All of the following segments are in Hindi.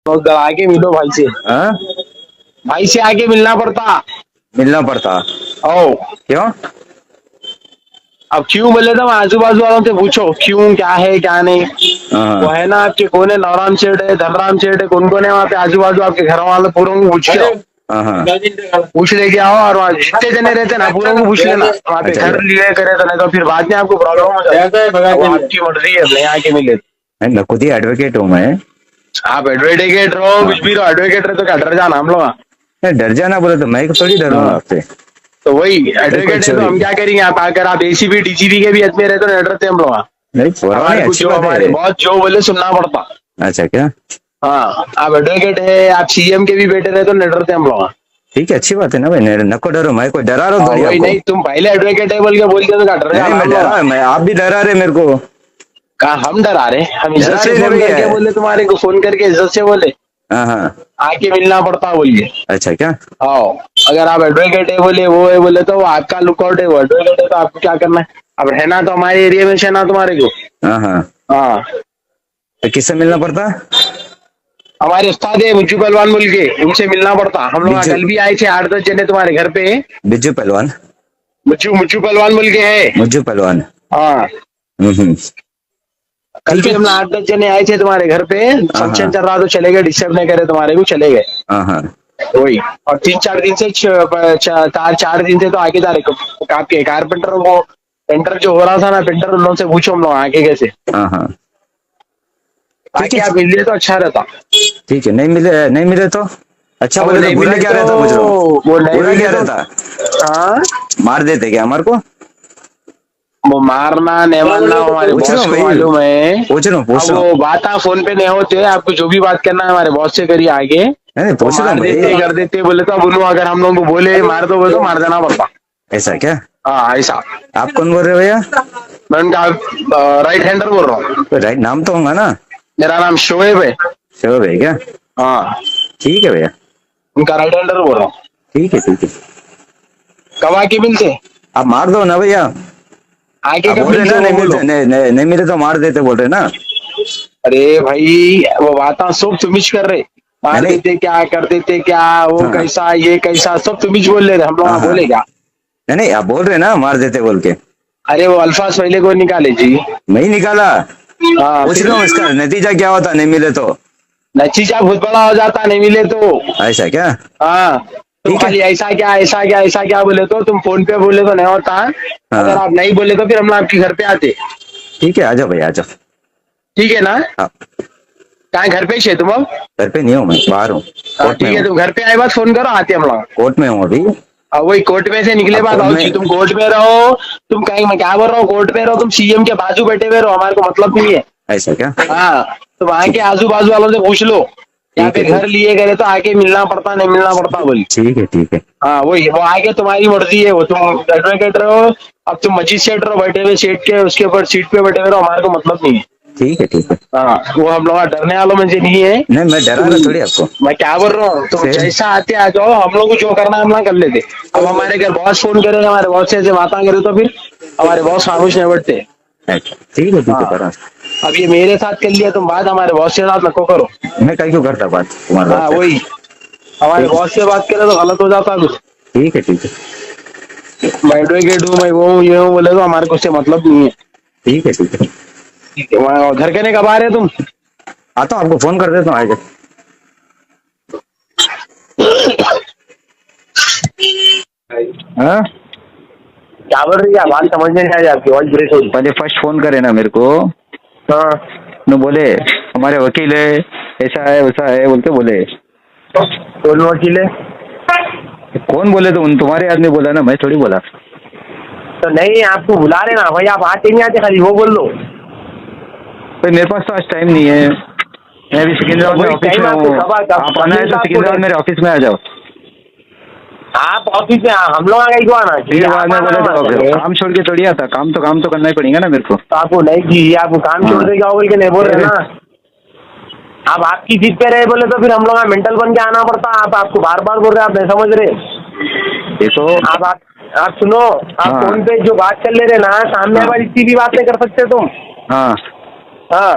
तो उधर आके मिलो भाई से। हाँ? भाई से आके मिलना पड़ता? ओ क्यों? अब क्यों बोले तो आजू बाजू वालों से पूछो क्यों, क्या है क्या नहीं। वो हाँ है ना आपके, कौन है, नवराम सेठ है, धनराम सेठ है, कौन कौन है वहाँ पे आजू बाजू आपके घर वाले, पूरों को पूछ के आओ। हाँ हाँ। पूछ लेके आओ, और वहाँ जितने जने रहते ना पूरों को पूछ लेना वहाँ पे, अच्छा घर लिए करे तो, नहीं तो फिर बाद में आपको प्रॉब्लम हो जाती है। अब आपकी मर्जी है, नहीं आके मिले। मैं खुद ही एडवोकेट हूँ मैं। आप एडवोकेट रहो, कुछ भी रहो, एडवोकेट रहे तो क्या डर जाना हम लोग। मैं डर जाना बोले तो मैं थोड़ी डरूंगा हाँ, आपसे। तो वही कोई एडवोकेट है तो चोरी हम क्या करेंगे। आप अगर आप एसीपी डीजीपी के भी हद में रहते तो नहीं डरते हम लोग। नहीं, परवाह नहीं, हमारे कुछ अच्छी जो बात हमारे है। बहुत जो बोले सुनना पड़ता। अच्छा क्या? हाँ, आप एडवोकेट है, आप सीएम के भी बेटे रहे तो नहीं डरते हम लोग। ठीक है, अच्छी बात है ना भाई, नको डरो, मैं कोई डरा रहा हूँ हाँ थोड़ी वही, आपको। नहीं तुम पहले एडवोकेट है बोल के तो क्या डर नहीं नहीं, जाना मैं हम लोग। डरा, मैं आप भी डरा रहे मेरे को। कहा हम डरा रहे, हम इज्जत डरा से रहे ना फोन भैया। करके बोले, तुम्हारे को फोन करके इज्जत से बोले हाँ हाँ। आके मिलना पड़ता बोलिए। अच्छा क्या? हाँ, अगर आप एडवोकेट है बोले, वो है बोले तो वो आपका लुकआउट है, वो एडवोकेट है तो आपको क्या करना है। अब रहना तो हमारे एरिया में रहना तुम्हारे को। हाँ हाँ। हाँ, तो किससे मिलना पड़ता? हमारे उस्ताद है मुज्जू पहलवान बोल के, उनसे मिलना पड़ता। हम लोग बिज्जू? कल भी आए थे 8-10 जने तुम्हारे घर पे। बिज्जू पहलवान? मुज्जू मुज्जू पहलवान बोल के है। मुज्जू पहलवान? हाँ, हम्म। कल ठीक भी है। हम 8-10 जने आए थे तुम्हारे घर पे। हाँ फंक्शन हाँ। चल रहा तो चले गए, डिस्टर्ब नहीं करे तुम्हारे को, चले गए। हाँ हाँ। वही, और 3-4 दिन से 4 दिन से तो आगे जा रहे आपके कारपेंटर वो पेंटर जो हो रहा था ना, पेंटर उन लोगों से पूछो हम लोग आगे कैसे हाँ हाँ। ठीक आके है। आप मिल लिए तो अच्छा रहता। ठीक है, नहीं मिले, नहीं मिले तो अच्छा अब वो बोले तो नहीं बुरा मिले क्या तो, रहता पूछ रहा हूँ। वो नहीं बुरा मिले क्या तो रहता? हाँ, मार देते क्या हमारे को? वो मारना नहीं मारना हमारे पूछ रहा बॉस हूँ को भाई, मालूम है। पूछ रहा हूँ, अब पूछ रहा हूँ। वो बात फोन पे नहीं होते, आपको जो भी बात करना है हमारे बॉस से करिए आगे। नहीं नहीं, वो पूछ रहा हूँ मार देते भाई। कर देते बोले तो, अब उन्होंने अगर हम लोगों को बोले मार दो बोले तो मार देना पड़ता। ऐसा क्या? हाँ ऐसा। आप कौन बोल रहे हो भैया? मैं उनका राइट हैंडर बोल रहा हूँ। तो राइट नाम तो होगा ना? मेरा नाम शोएब है। शोएब है क्या? हाँ, ठीक है भैया। उनका राइट हैंडर बोल रहा हूँ। ठीक है ठीक है। कब आके मिलते, आप मार दो ना भैया। आके आप कब बोल रहे मिलते ना वो नहीं बोलो। मिलते, नहीं मिले तो मार देते बोल रहे ना? अरे भाई, वो बात सब तुमिच कर रहे, नहीं मार नहीं। देते क्या, कर देते क्या, वो हाँ कैसा ये कैसा सब तुमिच बोल रहे थे, हम लोग हाँ वहाँ हाँ। बोले क्या। नहीं नहीं, आप बोल रहे ना मार देते बोल के। अरे वो अल्फाज पहले को निकाले जी। नहीं निकाला। हाँ पूछ फिर, रहा हूँ इसका नतीजा क्या होता नहीं मिले तो? नतीजा बहुत बड़ा हो जाता नहीं मिले तो। ऐसा क्या? हाँ, तुम ठीक है। खाली ऐसा क्या ऐसा क्या ऐसा क्या बोले तो, तुम फोन पे बोले तो नहीं होता। अगर हाँ आप नहीं बोले तो फिर हम लोग आपके घर पे आते। ठीक है, आ जाओ भैया, आ जाओ। ठीक है ना। हाँ। कहाँ घर पे ही है तुम अब। घर पे नहीं हूँ, मैं बाहर हूँ। हाँ कोर्ट में ठीक है, हूँ। तुम घर पे आए बाद फोन करो, आते हम लोग। कोर्ट में हूँ अभी। अब वही कोर्ट में से निकले अब बाद कोर्ट आओ जी, में। तुम कोर्ट में रहो। तुम कहीं, मैं क्या बोल रहा हूँ, कोर्ट में रहो, तुम सीएम के बाजू बैठे हुए रहो, हमारे को मतलब नहीं है। ऐसा क्या? हाँ, तुम आके आजू बाजू वालों से पूछ लो, यहाँ ठीक पे है घर ठीक। लिए करे तो आके मिलना पड़ता नहीं मिलना पड़ता बोली। ठीक है ठीक है। हाँ वही, वो आगे तुम्हारी मर्जी है, वो तुम एडवोकेट रहो। अब तुम मजिस्ट्रेट रहो बैठे हुए सीट के, उसके ऊपर सीट पे बैठे हुए रहो, हमारे को मतलब नहीं है। ठीक है ठीक है। हाँ, वो हम लोग डरने वालों में से नहीं है। नहीं, मैं डरा रहा थोड़ी आपको। मैं क्या बोल रहा हूँ, तुम फिर? जैसा आते आ जाओ, हम लोग को जो करना है हम लोग कर लेते। अब हमारे घर बॉस फोन करेंगे, हमारे बॉस से ऐसे बातें करे तो फिर हमारे बॉस खामोश नहीं बैठते। अच्छा, ठीक है ठीक है, हाँ, करा। अब ये मेरे साथ कर लिया, तुम बात हमारे बॉस के साथ नको करो। मैं कहीं क्यों करता बात तुम्हारे हाँ बात वही, से? हमारे ठीक है बॉस से बात करे तो गलत हो जाता कुछ। ठीक है। ठीक है मैं एडवोकेट हूँ, मैं वो हूँ ये हूँ बोले तो हमारे को उससे मतलब नहीं है। ठीक है। ठीक है, ठीक है, वहाँ घर के नहीं कब आ रहे तुम। आता हूँ, आपको फोन कर देता हूँ आगे। हाँ? क्या बोल रही है, बात समझने नहीं आ रही, आपकी वॉइस ब्रेक हो रही। पहले फर्स्ट फोन करे ना मेरे को, हाँ, न बोले हमारे वकील है, ऐसा है वैसा है बोलते बोले। कौन वकील है। कौन बोले? तो उन तुम्हारे आदमी बोला ना, मैं थोड़ी बोला। तो नहीं, आपको बुला रहे ना भाई, आप आते नहीं आते, खाली वो बोल लो। भाई मेरे पास तो आज टाइम नहीं है, मैं अभी सिकंदराबाद में वही ऑफिस टाइम में आपको हूँ। कब आप आना है तो सिकंदराबाद मेरे ऑफिस में आ जाओ। आप ऑफिस में, हम लोग आ गए क्यों आना फिर चाहिए, बाद आप में आना बोले हमारे तो घर। काम छोड़ के थोड़ी आता, काम तो करना ही पड़ेगा ना मेरे को। तो आपको नहीं चाहिए, आपको काम छोड़ देगा बोल के नहीं बोल रहे ना। अब आपकी सीट पे रहे बोले तो फिर हम लोग मेंटल बन के आना पड़ता। आप आपको बार बार बोल रहे, आप नहीं समझ रहे। देखो आप सुनो, आप हाँ। फोन पे जो बात कर ले रहे ना, सामने हाँ। वाली इतनी भी बात नहीं कर सकते तुम। हाँ हाँ,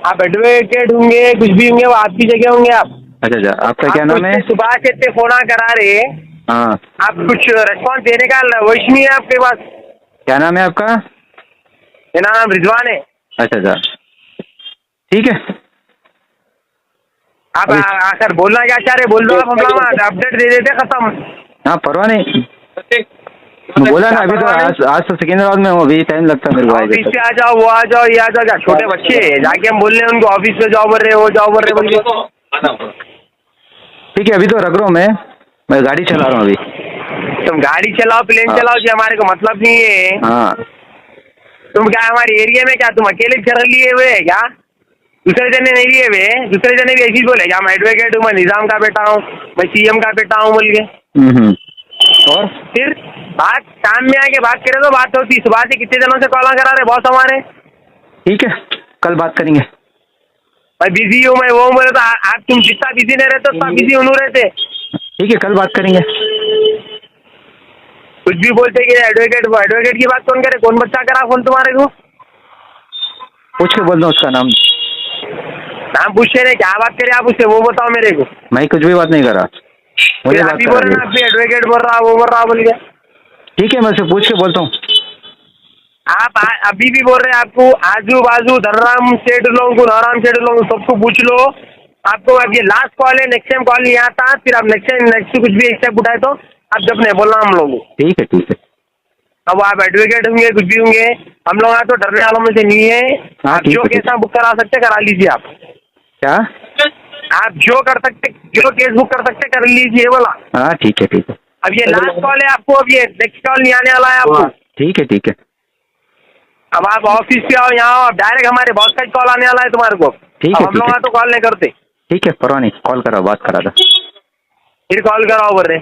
आप एडवोकेट होंगे, कुछ भी होंगे, वो आपकी जगह होंगे आप। अच्छा अच्छा, आपका क्या नाम है? सुबह से इतने फोन करा रहे, हाँ, आप कुछ रेस्पॉन्स देने का वश नहीं है आपके पास। क्या नाम है आपका? मेरा नाम रिजवान है। अच्छा अच्छा, ठीक है। आप आकर बोलना क्या चाह रहे, बोल दो आप, हम लोग अपडेट दे देते, खत्म। हाँ परवाह नहीं, मैं बोला ना अभी तो आज तो सिकंदराबाद में हूँ, अभी टाइम लगता है मेरे को। ऑफिस से आ जाओ, वो आ जाओ, ये आ जाओ, क्या छोटे बच्चे जाके हम बोल रहे हैं उनको ऑफिस में जाओ बोल रहे, वो जाओ बोल रहे बोल के। ठीक है, अभी तो रख रहा हूँ मैं गाड़ी चला रहा हूँ अभी। तुम गाड़ी चलाओ, प्लेन हाँ। चलाओ, जी हमारे को मतलब नहीं है। हाँ, तुम क्या हमारे एरिया में क्या तुम अकेले कर लिए हुए है क्या? दूसरे जने नहीं लिए हुए, दूसरे जने भी ऐसी बोले क्या, मैं एडवोकेट हूँ, मैं निजाम का बेटा हूँ, मैं सीएम का बेटा हूँ बोल के। और फिर बात काम में आके बात करे तो बात होती। सुबह से कितने दिनों से कॉल करा रहे बॉस हमारे। ठीक है, कल बात करेंगे। मैं बिजी हूँ, मैं वो हूँ बोले तो आप तुम जितना बिजी नहीं रहते उतना बिजी उन्हों रहते। ठीक है, कल बात करेंगे। कुछ भी बोलते कि एडवोकेट की बात कौन करे, कौन बच्चा करा फोन तुम्हारे को? पूछ के बोल दो उसका नाम पूछे नहीं, क्या बात करे आप उससे, वो बताओ मेरे को। मैं कुछ भी बात नहीं करा, मुझे बात आप ही बोल रहे करा। ना, आप भी एडवोकेट बोल रहा, वो बोल रहा बोल के। ठीक है, मैं उससे पूछ के बोलता हूँ। आप अभी भी बोल रहे हैं, आपको आजू बाजू धनराम सेठ लोगों को, नारायण सेठ लोगों को, सबको पूछ लो। आपको अब ये लास्ट कॉल है, नेक्स्ट टाइम कॉल नहीं आता, फिर आप नेक्स्ट कुछ भी एक स्टेप उठाए तो आप जब नहीं बोलना हम लोगों को। ठीक है ठीक है। अब आप एडवोकेट होंगे, कुछ भी होंगे, हम लोग यहाँ तो डरने वालों में से नहीं है। हाँ, आप ठीक जो है, केस आप बुक करा सकते करा लीजिए आप। क्या? आप जो कर सकते, जो केस बुक कर सकते कर लीजिए बोला। हाँ ठीक है ठीक है। अब ये लास्ट कॉल है आपको, अब ये नेक्स्ट कॉल नहीं आने वाला है आपको। ठीक है ठीक है। अब आप ऑफिस पे आओ, यहाँ आओ, डायरेक्ट हमारे बॉस का कॉल आने वाला है तुम्हारे को। ठीक है, हम लोग यहाँ तो कॉल नहीं करते। ठीक है, परवाह नहीं, कॉल करा, बात करा था। फिर कॉल कराओ बोल रहे,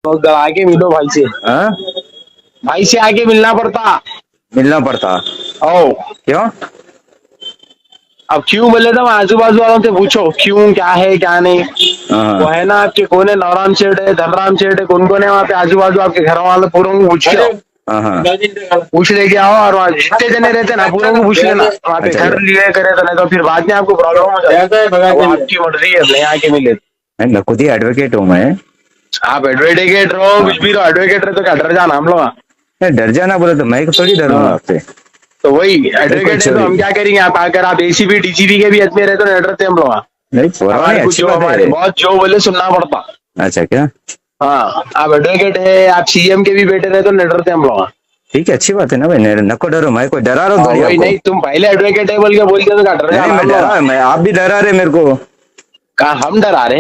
तो आके मिलो भाई से। हाँ, भाई से आके मिलना पड़ता। मिलना पड़ता। ओ क्यों? अब क्यों बोले तो आजू बाजू वालों से पूछो क्यों, क्या है क्या नहीं। वो है ना आपके, कौन है, नवराम सेठ है, धनराम सेठ है, कौन कौन है वहाँ पे आजू बाजू आपके घर वाले, पूरों को पूछ के आओ। पूछ लेके आओ, और वहाँ जितने जने रहते ना पूरों को पूछ लेना, वहाँ पे घर लिए करे तो नहीं तो फिर बाद में आपको प्रॉब्लम हो जाएगा। आपकी मर्जी है, नहीं आके मिले। मैं खुद ही एडवोकेट हूँ मैं। आप एडवोकेट रहो, कुछ भी रहो, एडवोकेट रहे तो क्या डर जाना हम लोग? डर जाना बोले तो मैं थोड़ी डरूंगा आपसे। तो वही एडवोकेट है तो हम क्या करेंगे? आप अगर आप एसीपी डीजीपी के भी में रहते तो डरते हम लोग। नहीं, अच्छी बात है। बहुत जो बोले सुनना पड़ता। अच्छा, क्या? हाँ, आप एडवोकेट है, आप सीएम के भी बेटे रहे तो नहीं डरते हम लोग। ठीक है, अच्छी बात है ना भाई, नको डरो, मैं कोई डरा रहा हूँ? वही नहीं, तुम पहले एडवोकेट है बोल के बोलते तो क्या डर मैं आप भी डरा रहे मेरे को। कहा हम डरा रहे?